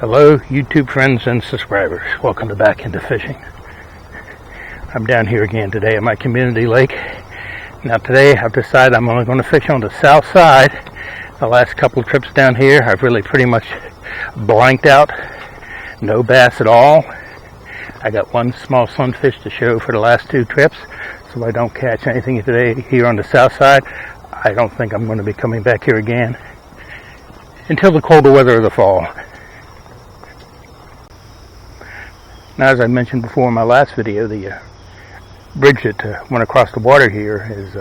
Hello YouTube friends and subscribers, welcome to Back Into Fishing. I'm down here again today at my community lake. Now today I've decided I'm only going to fish on the south side. The last couple of trips down here I've really pretty much blanked out. No bass at all. I got one small sunfish to show for the last two trips, so I don't catch anything today here on the south side. I don't think I'm going to be coming back here again until the colder weather of the fall. Now, as I mentioned before in my last video, the bridge that went across the water here has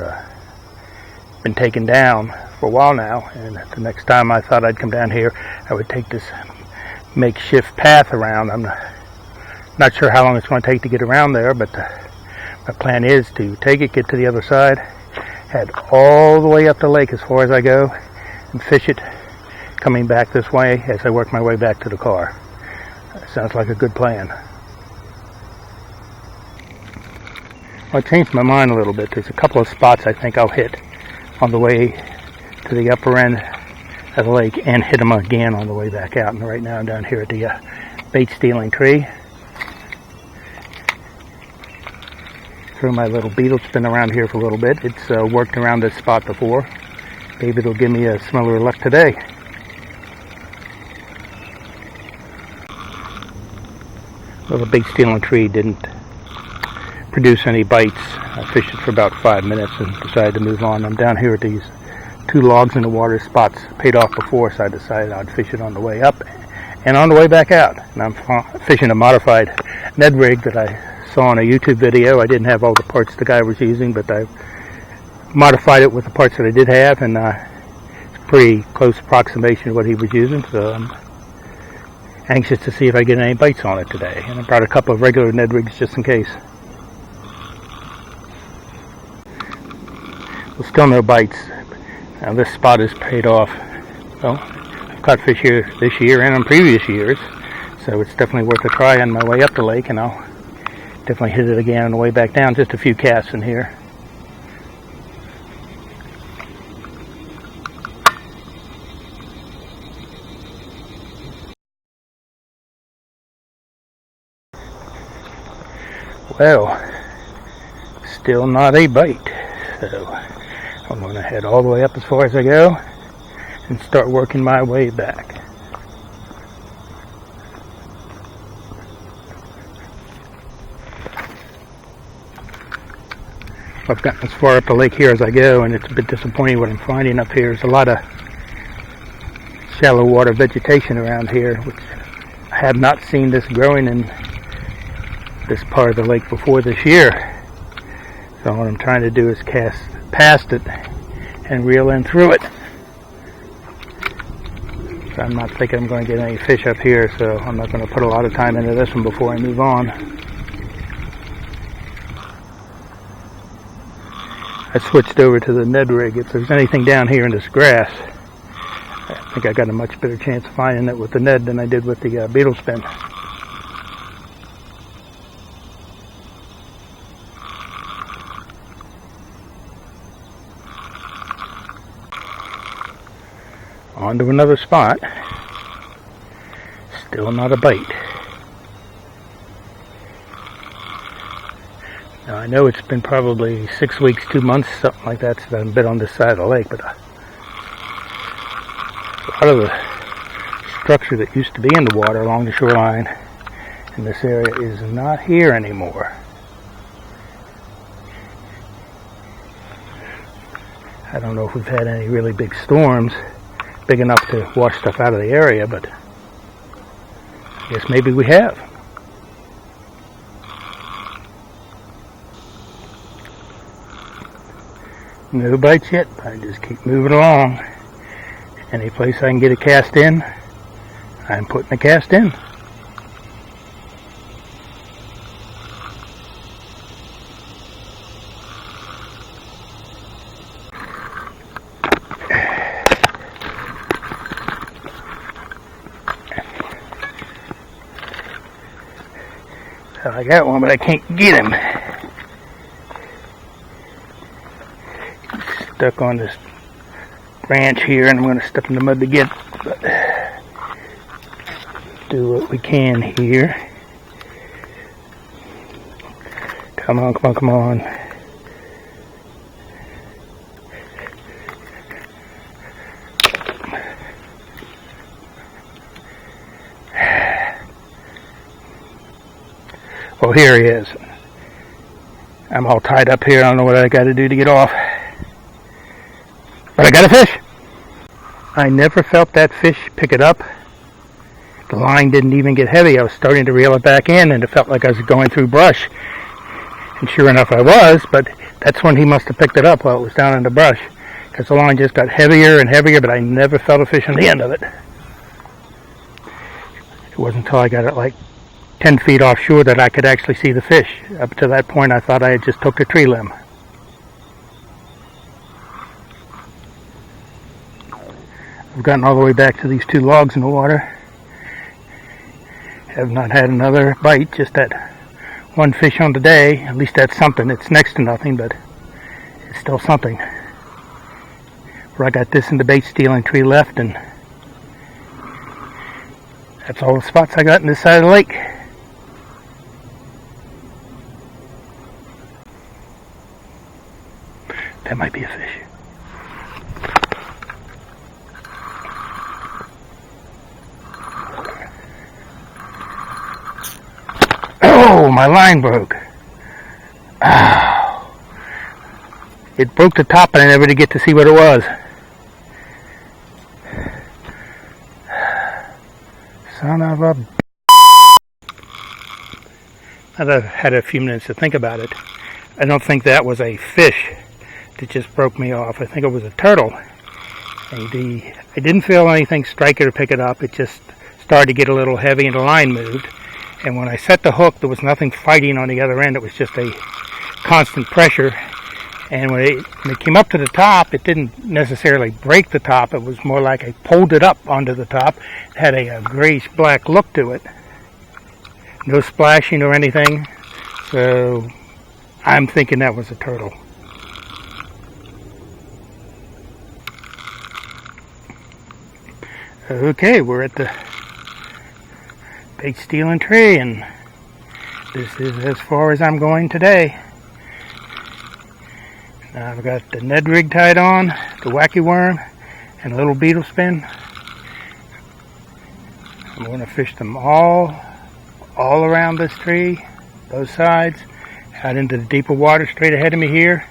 been taken down for a while now, and the next time I thought I'd come down here I would take this makeshift path around. I'm not sure how long it's going to take to get around there, but my plan is to take it, get to the other side, head all the way up the lake as far as I go, and fish it coming back this way as I work my way back to the car. Sounds like a good plan. Well, I changed my mind a little bit. There's a couple of spots I think I'll hit on the way to the upper end of the lake and hit them again on the way back out. And right now I'm down here at the bait stealing tree. Throw my little beetle spin around here for a little bit. It's worked around this spot before. Maybe it'll give me a similar luck today. Well, the bait stealing tree didn't produce any bites. I fished it for about 5 minutes and decided to move on. I'm down here at these two logs in the water spots paid off before, so I decided I'd fish it on the way up and on the way back out. And I'm fishing a modified Ned rig that I saw in a YouTube video. I didn't have all the parts the guy was using, but I modified it with the parts that I did have, and it's pretty close approximation of what he was using, so I'm anxious to see if I get any bites on it today. And I brought a couple of regular Ned rigs just in case. Well, still no bites. Now this spot is paid off. Well, I've caught fish here this year and on previous years, so it's definitely worth a try on my way up the lake, and I'll definitely hit it again on the way back down. Just a few casts in here. Well, still not a bite, so I'm going to head all the way up as far as I go and start working my way back. I've gotten as far up the lake here as I go, and it's a bit disappointing what I'm finding up here. There's a lot of shallow water vegetation around here, which I have not seen this growing in this part of the lake before this year. So what I'm trying to do is cast past it and reel in through it. So I'm not thinking I'm going to get any fish up here, so I'm not going to put a lot of time into this one before I move on. I switched over to the Ned rig. If there's anything down here in this grass, I think I got a much better chance of finding it with the Ned than I did with the beetle spin. On to another spot. Still not a bite. Now I know it's been probably 6 weeks, 2 months, something like that, since I've been on this side of the lake, but a lot of the structure that used to be in the water along the shoreline in this area is not here anymore. I don't know if we've had any really big storms big enough to wash stuff out of the area, but I guess maybe we have. No bites yet, but I just keep moving along. Any place I can get a cast in, I'm putting a cast in. I got one, but I can't get him. He's stuck on this branch here, and I'm going to step in the mud to get it. But do what we can here. Come on, come on, come on. Well, here he is. I'm all tied up here. I don't know what I got to do to get off. But I got a fish. I never felt that fish pick it up. The line didn't even get heavy. I was starting to reel it back in, and it felt like I was going through brush. And sure enough, I was, but that's when he must have picked it up while it was down in the brush. Because the line just got heavier and heavier, but I never felt a fish on the end of it. It wasn't until I got it like 10 feet offshore that I could actually see the fish. Up to that point, I thought I had just hooked a tree limb. I've gotten all the way back to these 2 logs in the water. Have not had another bite, just that 1 fish on the day. At least that's something. It's next to nothing, but it's still something. Where I got this in the bait stealing tree left, and that's all the spots I got in this side of the lake. That might be a fish. Oh, my line broke. Oh. It broke the top and I never did get to see what it was. Son of a... I've had a few minutes to think about it. I don't think that was a fish that just broke me off. I think it was a turtle. And I didn't feel anything strike it or pick it up. It just started to get a little heavy and the line moved. And when I set the hook, there was nothing fighting on the other end. It was just a constant pressure. And when it came up to the top, it didn't necessarily break the top. It was more like I pulled it up onto the top. It had a grayish-black look to it. No splashing or anything. So I'm thinking that was a turtle. Okay, we're at the bait stealing tree, and this is as far as I'm going today. Now I've got the Ned rig tied on, the wacky worm, and a little beetle spin. I'm going to fish them all around this tree, both sides, out into the deeper water straight ahead of me here.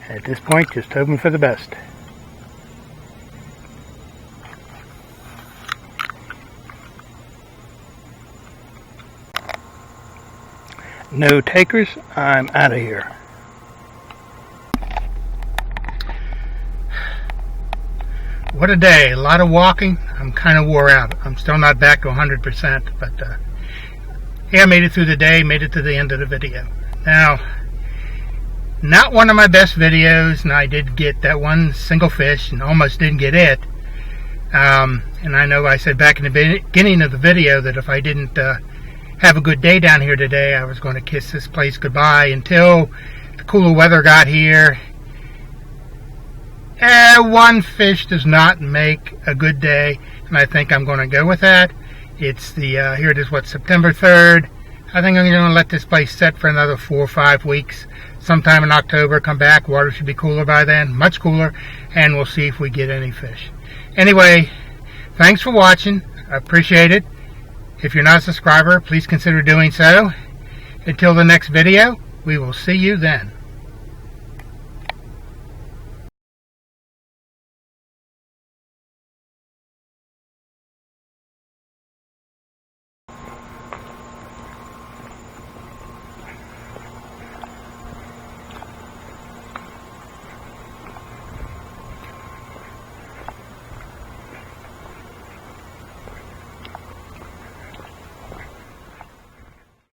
And at this point, just hoping for the best. No takers, I'm out of here. What a day, a lot of walking. I'm kind of wore out. I'm still not back to 100%, but yeah, I made it through the day, made it to the end of the video. Now, not one of my best videos, and I did get that one single fish and almost didn't get it. And I know I said back in the beginning of the video that if I didn't have a good day down here today, I was going to kiss this place goodbye until the cooler weather got here. One fish does not make a good day, and I think I'm going to go with that. It's the, here it is, what, September 3rd. I think I'm going to let this place set for another 4 or 5 weeks. Sometime in October, come back. Water should be cooler by then, much cooler, and we'll see if we get any fish. Anyway, thanks for watching. I appreciate it. If you're not a subscriber, please consider doing so. Until the next video, we will see you then.